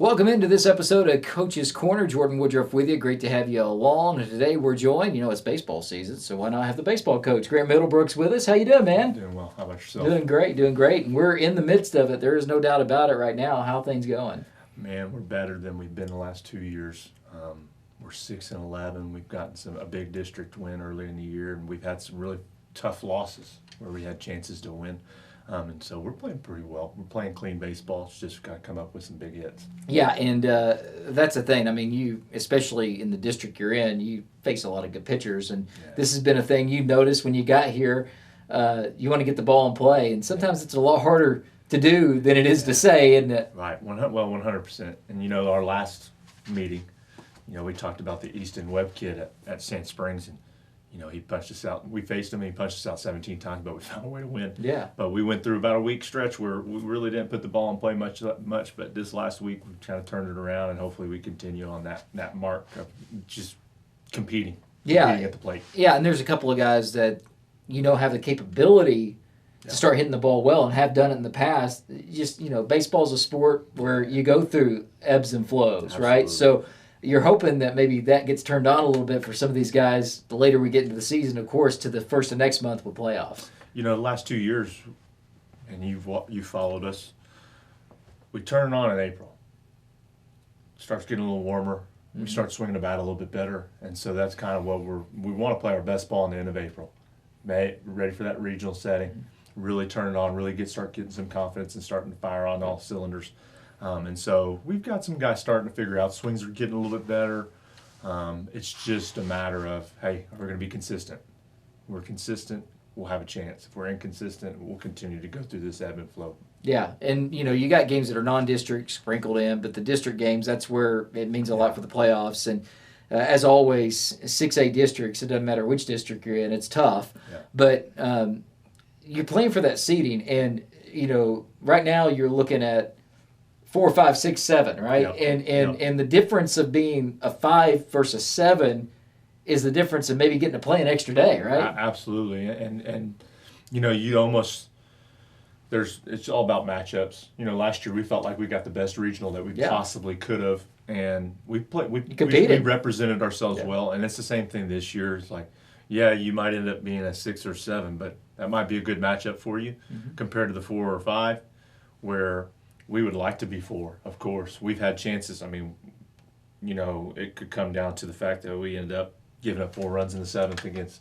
Welcome into this episode of Coach's Corner. Jordan Woodruff with you. Great to have you along. And today we're joined, it's baseball season, so why not have the baseball coach, Grant Middlebrooks, with us. How you doing, man? Doing well. How about yourself? Doing great. And we're in the midst of it. There is no doubt about it right now. How are things going? Man, we're better than we've been the last 2 years. We're 6-11. We've gotten a big district win early in the year, and we've had some really tough losses where we had chances to win. And so we're playing pretty well. We're playing clean baseball. It's just got to come up with some big hits. Yeah, and that's the thing. I mean, you, especially in the district you're in, you face a lot of good pitchers, and This has been a thing you noticed when you got here. You want to get the ball in play, and sometimes it's a lot harder to do than it is to say, isn't it? Right. 100%. And, our last meeting, we talked about the Easton Webb kid at Sand Springs, and he punched us out. We faced him, and he punched us out 17 times, but we found a way to win. Yeah. But we went through about a week stretch where we really didn't put the ball in play much. But this last week, we kind of turned it around, and hopefully we continue on that mark of just competing at the plate. Yeah, and there's a couple of guys that, have the capability to start hitting the ball well and have done it in the past. Just, baseball's a sport where you go through ebbs and flows, Absolutely. right? So you're hoping that maybe that gets turned on a little bit for some of these guys the later we get into the season, of course, to the first of next month with playoffs. The last 2 years, and you followed us, we turn it on in April. It starts getting a little warmer. Mm-hmm. We start swinging the bat a little bit better, and so that's kind of what we want to play our best ball in the end of April. May, ready for that regional setting, really turn it on, really start getting some confidence and starting to fire on all cylinders. And so we've got some guys starting to figure out swings are getting a little bit better. It's just a matter of, hey, we're going to be consistent. We're consistent, we'll have a chance. If we're inconsistent, we'll continue to go through this ebb and flow. Yeah, and you got games that are non-district sprinkled in, but the district games, that's where it means a lot for the playoffs. And as always, 6A districts, it doesn't matter which district you're in, it's tough. Yeah. But you're playing for that seeding, and right now you're looking at 4, 5, 6, 7, right? Yep. And the difference of being a 5 versus 7 is the difference of maybe getting to play an extra day, right? Absolutely, and you almost it's all about matchups. Last year we felt like we got the best regional that we possibly could have, and we represented ourselves well. And it's the same thing this year. It's like, you might end up being a 6 or 7, but that might be a good matchup for you compared to the 4 or 5, where we would like to be 4, of course. We've had chances. I mean, it could come down to the fact that we ended up giving up 4 runs in the 7th against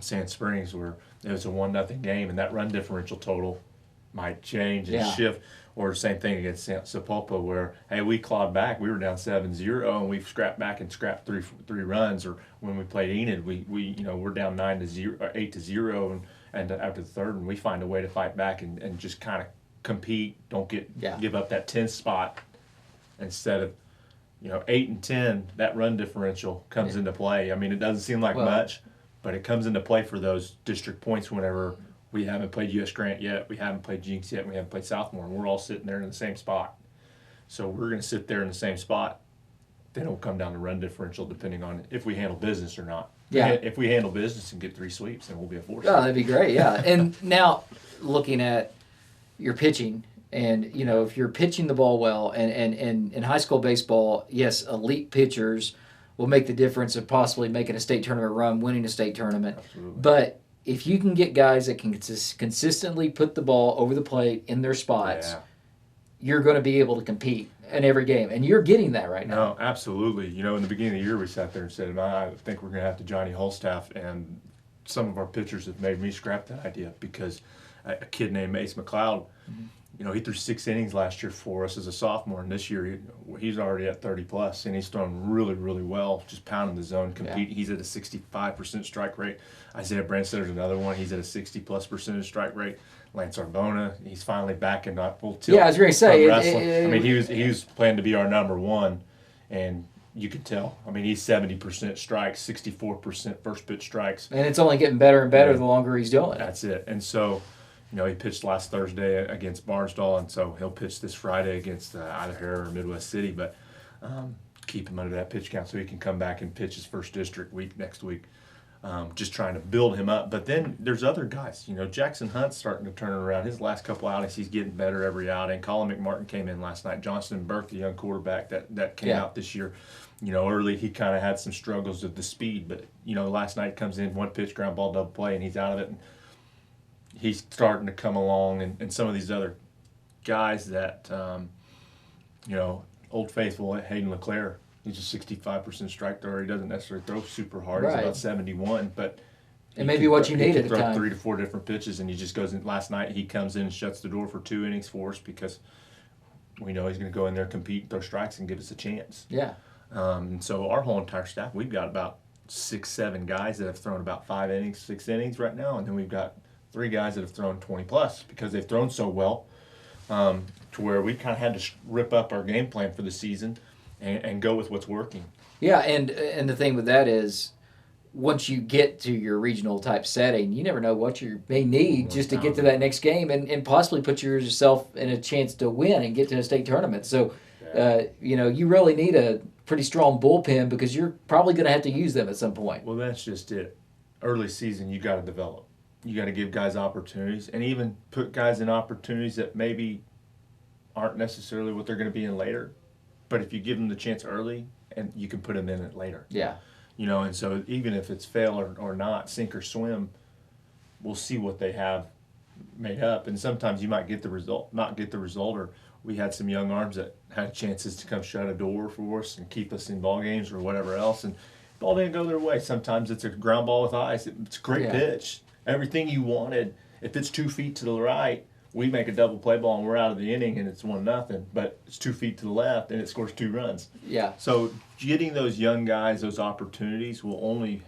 Sand Springs, where it was a 1-0 game, and that run differential total might change and shift. Or same thing against Sapulpa, where, hey, we clawed back. We were down 7-0, and we scrapped back and scrapped three runs. Or when we played Enid, we're down 9-0 or 8-0, and after the third, and we find a way to fight back and just kind of compete, don't give up that 10th spot instead of 8 and 10. That run differential comes into play. I mean, it doesn't seem like much, but it comes into play for those district points whenever we haven't played US Grant yet, we haven't played Jinx yet, and we haven't played Southmore, and we're all sitting there in the same spot. So we're going to sit there in the same spot. Then it'll come down to run differential depending on if we handle business or not. Yeah. If we handle business and get 3 sweeps, then we'll be a 4. Oh, that'd be great, yeah. And now looking at your pitching, and if you're pitching the ball well, and in high school baseball, yes, elite pitchers will make the difference of possibly making a state tournament run, winning a state tournament. Absolutely. But if you can get guys that can consistently put the ball over the plate in their spots, you're going to be able to compete in every game, and you're getting that right now. No, absolutely. In the beginning of the year, we sat there and said, I think we're going to have to Johnny Holstaff, and some of our pitchers have made me scrap that idea because a kid named Ace McLeod, he threw 6 innings last year for us as a sophomore, and this year he's already at 30+, and he's thrown really, really well, just pounding the zone, competing. He's at a 65% strike rate. Isaiah Branstetter's another one. He's at a 60+% strike rate. Lance Arbona, he's finally back in not full tilt. Yeah, I was going to say. He was planned to be our number 1, and you could tell. I mean, he's 70% strikes, 64% first pitch strikes. And it's only getting better and better the longer he's doing it. That's it. And so, he pitched last Thursday against Barnsdall, and so he'll pitch this Friday against either Harrow or Midwest City. But keep him under that pitch count so he can come back and pitch his first district week next week. just trying to build him up. But then there's other guys. Jackson Hunt's starting to turn around. His last couple outings, he's getting better every outing. Colin McMartin came in last night. Johnston Burke, the young quarterback that came out this year, early he kind of had some struggles with the speed. But, last night comes in, one pitch, ground ball, double play, and he's out of it. And he's starting to come along. And some of these other guys that, Old Faithful, Hayden LeClaire, he's a 65% strike thrower. He doesn't necessarily throw super hard. He's about 71, but it may be what you need at the time. He can throw 3 to 4 different pitches, and he just goes in. Last night he comes in and shuts the door for 2 innings for us because we know he's going to go in there, compete, throw strikes, and give us a chance. Yeah. So our whole entire staff, we've got about 6-7 guys that have thrown about 5 innings, 6 innings right now, and then we've got 3 guys that have thrown 20 plus because they've thrown so well. To where we kind of had to rip up our game plan for the season and go with what's working. Yeah, and the thing with that is, once you get to your regional type setting, you never know what you may need just to get to that next game and possibly put yourself in a chance to win and get to a state tournament. So, you really need a pretty strong bullpen because you're probably going to have to use them at some point. Well, that's just it. Early season, you got to develop. You got to give guys opportunities and even put guys in opportunities that maybe aren't necessarily what they're going to be in later. But if you give them the chance early, and you can put them in it later. Yeah. And so even if it's fail or not, sink or swim, we'll see what they have made up. And sometimes you might get the result, not get the result, or we had some young arms that had chances to come shut a door for us and keep us in ball games or whatever else. And ball didn't go their way. Sometimes it's a ground ball with ice. It's a great pitch. Everything you wanted. If it's 2 feet to the right, we make a double play ball and we're out of the inning and it's 1-0. But it's 2 feet to the left and it scores 2 runs. Yeah. So getting those young guys those opportunities will only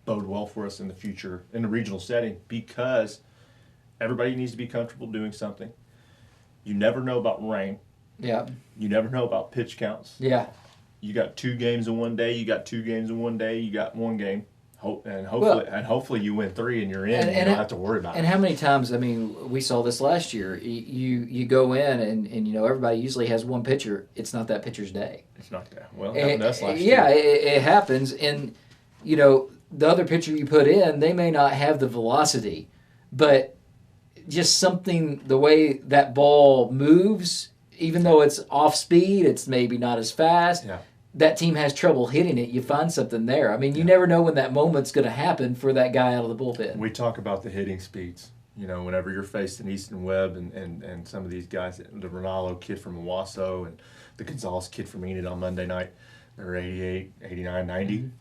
bode well for us in the future in the regional setting because everybody needs to be comfortable doing something. You never know about rain. Yeah. You never know about pitch counts. Yeah. You got 2 games in one day. You got 2 games in one day. You got 1 game. Hopefully you win 3 and you're in and you don't have to worry about it. And how many times, we saw this last year, you go in and everybody usually has one pitcher. It's not that pitcher's day. It's not that. Well, it happened to us last year. Yeah, it happens. And, the other pitcher you put in, they may not have the velocity, but just something, the way that ball moves, even though it's off speed, it's maybe not as fast. Yeah. That team has trouble hitting it, you find something there. You never know when that moment's going to happen for that guy out of the bullpen. We talk about the hitting speeds. Whenever you're facing Easton Webb and some of these guys, the Ronaldo kid from Owasso and the Gonzalez kid from Enid on Monday night, they're 88, 89, 90.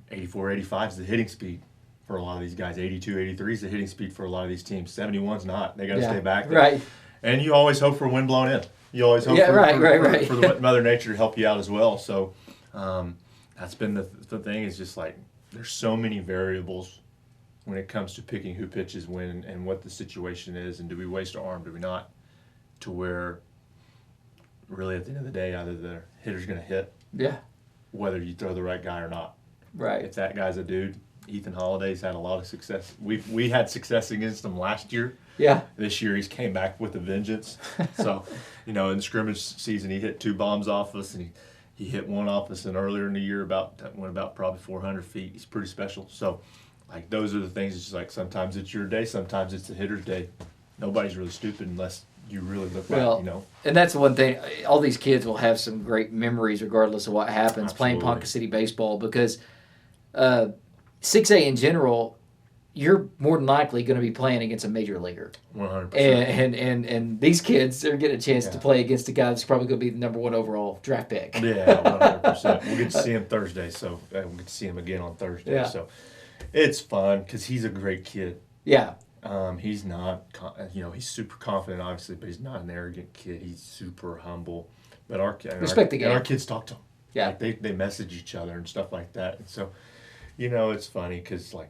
84, 85 is the hitting speed for a lot of these guys. 82, 83 is the hitting speed for a lot of these teams. 71's not. They got to stay back there. Right. And you always hope for wind blown in. You always hope for the Mother Nature to help you out as well. So that's been the thing is just like there's so many variables when it comes to picking who pitches when and what the situation is and do we waste our arm, do we not, to where really at the end of the day either the hitter's going to hit whether you throw the right guy or not. Right. If that guy's a dude, Ethan Holliday's had a lot of success. We had success against him last year. Yeah. This year he's came back with a vengeance. So, in the scrimmage season he hit 2 bombs off us and he hit one off us and earlier in the year went about probably 400 feet. He's pretty special. So, like those are the things. It's just like sometimes it's your day, sometimes it's the hitter's day. Nobody's really stupid unless you really look back, And that's the one thing. All these kids will have some great memories regardless of what happens playing Ponca City baseball because 6A in general, you're more than likely going to be playing against a major leaguer. 100%. And these kids are getting a chance to play against a guy that's probably going to be the number 1 overall draft pick. Yeah, 100%. We'll get to see him Thursday, so we'll get to see him again on Thursday. Yeah. So it's fun because he's a great kid. Yeah. He's not, he's super confident, obviously, but he's not an arrogant kid. He's super humble. But Respect the game. And our kids talk to him. Yeah. Like they message each other and stuff like that. And so, it's funny because, like,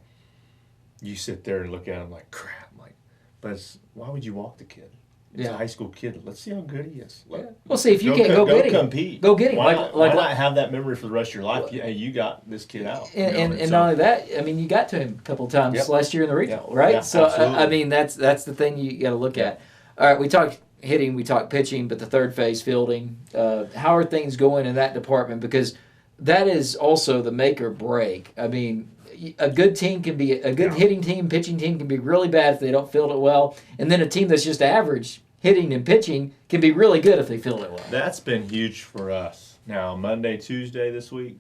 you sit there and look at him like, crap. But why would you walk the kid? He's a high school kid. Let's see how good he is. Well, see, if you can't go get him. Compete. Go get him. Why not have that memory for the rest of your life? Hey, you got this kid out. And not only that, you got to him a couple of times last year in the regional, right? Yeah, so, absolutely. that's the thing you got to look at. All right, we talked hitting, we talked pitching, but the third phase, fielding. How are things going in that department? Because that is also the make or break. I mean, a good team can be a good hitting team, pitching team can be really bad if they don't field it well, and then a team that's just average hitting and pitching can be really good if they field it well. That's been huge for us. Now Monday, Tuesday this week,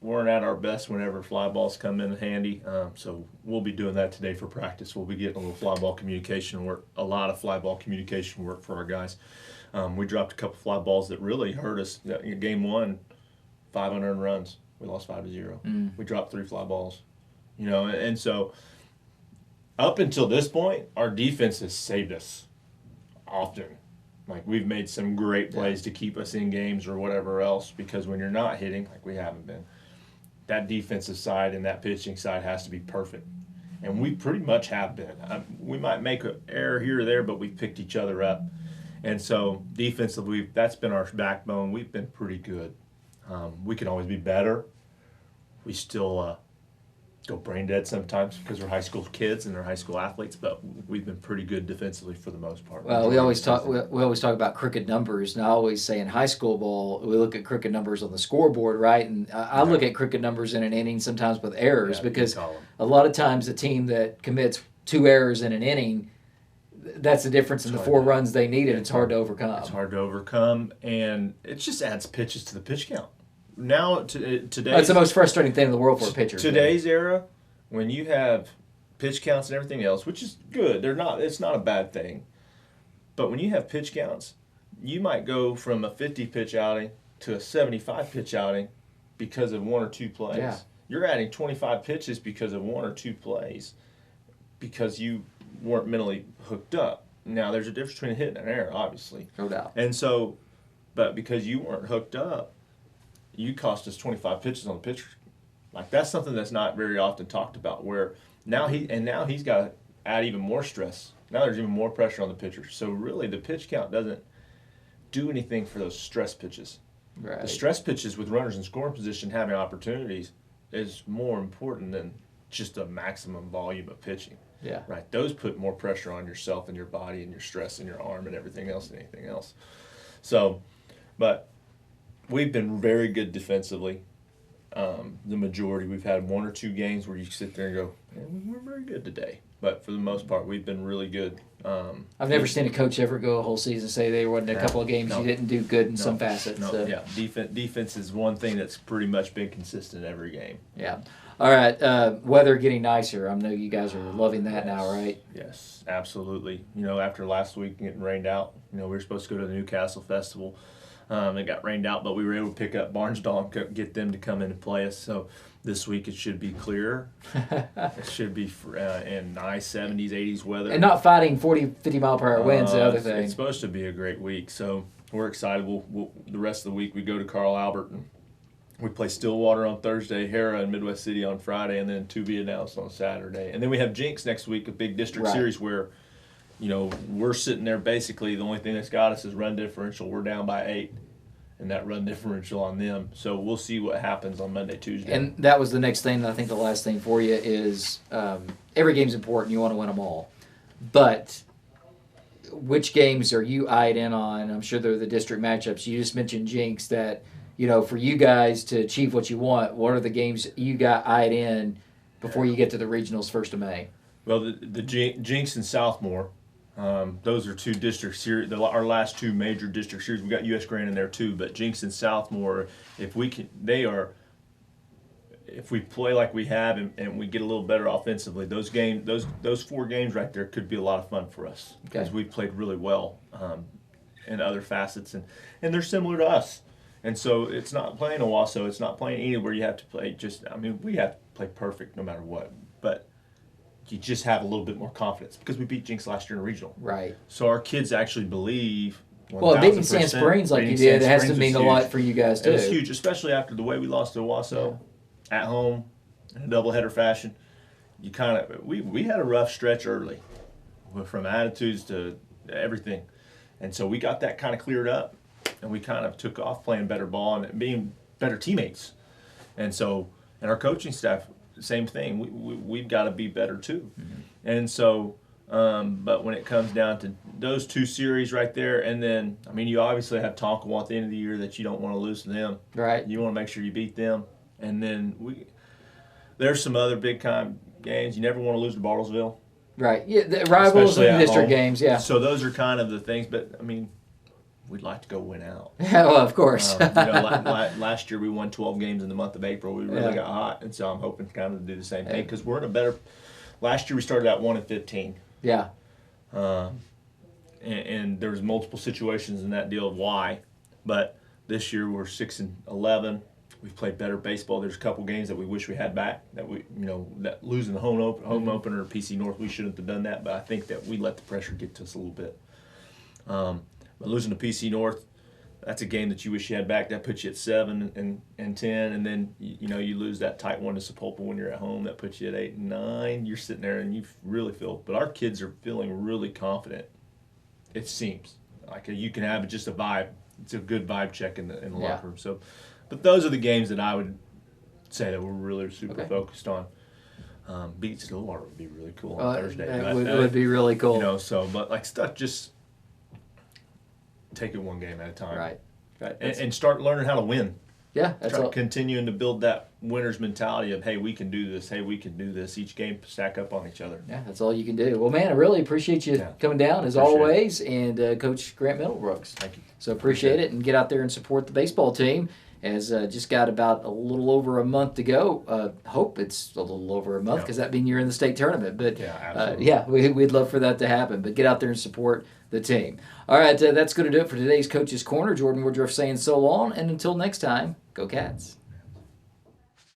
weren't at our best whenever fly balls come in handy. So we'll be doing that today for practice. We'll be getting a little fly ball communication work, a lot of fly ball communication work for our guys. We dropped a couple fly balls that really hurt us. Game 1, 5 unearned runs. We lost 5-0. We dropped 3 fly balls. And so up until this point, our defense has saved us often. Like, we've made some great plays to keep us in games or whatever else, because when you're not hitting, like we haven't been, that defensive side and that pitching side has to be perfect. And we pretty much have been. We might make an error here or there, but we've picked each other up. And so defensively, that's been our backbone. We've been pretty good. We can always be better. We still go brain dead sometimes because we're high school kids and they're high school athletes, but we've been pretty good defensively for the most part. Well, we always talk about crooked numbers, and I always say in high school ball we look at crooked numbers on the scoreboard, right? And I look at crooked numbers in an inning sometimes with errors, because a lot of times a team that commits 2 errors in an inning, that's the difference in the 4 runs they needed. It's hard to overcome. It's hard to overcome, and it just adds pitches to the pitch count. Now, today, that's the most frustrating thing in the world for a pitcher. Today's era, when you have pitch counts and everything else, which is good, it's not a bad thing. But when you have pitch counts, you might go from a 50 pitch outing to a 75 pitch outing because of 1 or 2 plays. Yeah. You're adding 25 pitches because of 1 or 2 plays, because you weren't mentally hooked up. Now, there's a difference between a hit and an error, obviously. No doubt. And so, but because you weren't hooked up, you cost us 25 pitches on the pitcher. Like, that's something that's not very often talked about, where now he's got to add even more stress. Now there's even more pressure on the pitcher. So really the pitch count doesn't do anything for those stress pitches. Right. The stress pitches with runners in scoring position having opportunities is more important than just a maximum volume of pitching. Yeah. Right. Those put more pressure on yourself and your body and your stress and your arm and everything else than anything else. So, but we've been very good defensively. The majority, we've had 1 or 2 games where you sit there and go, we're very good today. But for the most part, we've been really good. I've never seen a coach ever go a whole season say there wasn't a couple of games you didn't do good in some facets. Yeah, defense is one thing that's pretty much been consistent every game. Yeah. All right, weather getting nicer. I know you guys are loving that now, right? Yes, absolutely. After last week getting rained out, we were supposed to go to the Newcastle Festival. It got rained out, but we were able to pick up Barnesdall and get them to come in and play us. So this week it should be clearer. It should be in nice 70s, 80s weather. And not fighting 40, 50 mile per hour winds, the other thing. It's supposed to be a great week. So we're excited. We'll the rest of the week we go to Carl Albert and we play Stillwater on Thursday, Hera and Midwest City on Friday, and then to be announced on Saturday. And then we have Jinx next week, a big district series where we're sitting there basically. The only thing that's got us is run differential. We're down by 8, and that run differential on them. So we'll see what happens on Monday, Tuesday. And that was the next thing. And I think the last thing for you is every game's important. You want to win them all. But which games are you eyed in on? I'm sure they're the district matchups. You just mentioned Jinx that, for you guys to achieve what you want, what are the games you got eyed in before you get to the regionals 1st of May? Well, the Jinx and Southmore. Those are 2 district series. Our last 2 major district series. We got U.S. Grand in there too, but Jinx and Southmore, if we play like we have and we get a little better offensively, those 4 games right there could be a lot of fun for us because we've played really well in other facets, and they're similar to us. And so it's not playing Owasso, it's not playing anywhere you have to play. We have to play perfect no matter what, but you just have a little bit more confidence because we beat Jinx last year in a regional. Right. So our kids actually believe. Well, beating Sand Springs like you did, it has to mean a lot for you guys too. It's huge, especially after the way we lost to Owasso at home in a doubleheader fashion. We had a rough stretch early, from attitudes to everything, and so we got that kind of cleared up, and we kind of took off playing better ball and being better teammates, and our coaching staff. Same thing. We've got to be better too, and so But when it comes down to those two series right there, and then, I mean, you obviously have Tonka at the end of the year that you don't want to lose to them. Right. You want to make sure you beat them. And then there's some other big time games. You never want to lose to Bartlesville. Right. Yeah, the rivals in the district games, yeah. So those are kind of the things. But, I mean, we'd like to go win out. Yeah, well, of course. Last year we won 12 games in the month of April. We really got hot. And so I'm hoping kind of to do the same thing because we're in a better – last year we started out 1-15. Yeah. And there was multiple situations in that deal of why, but this year we're 6-11. We've played better baseball. There's a couple games that we wish we had back that that losing the home opener at PC North, we shouldn't have done that, but I think that we let the pressure get to us a little bit. But losing to PC North, that's a game that you wish you had back. That puts you at 7 and 10, and then you lose that tight one to Sepulpa when you're at home. That puts you at 8 and 9. You're sitting there and you really feel. But our kids are feeling really confident. It seems like you can have just a vibe. It's a good vibe check in the locker room. So, but those are the games that I would say that we're really super focused on. Beat Stillwater would be really cool on Thursday. It would be really cool. But like stuff just. Take it one game at a time. Right. And start learning how to win. Yeah, that's all. Continuing to build that winner's mentality of, hey, we can do this. Hey, we can do this. Each game stack up on each other. Yeah, that's all you can do. Well, man, I really appreciate you coming down as always, and Coach Grant Middlebrooks. Thank you. So appreciate it, and get out there and support the baseball team. As just got about a little over a month to go. Hope it's a little over a month because that means you're in the state tournament. But absolutely. We'd love for that to happen. But get out there and support the team. All right, that's going to do it for today's Coach's Corner. Jordan Woodruff saying so long, and until next time, go Cats.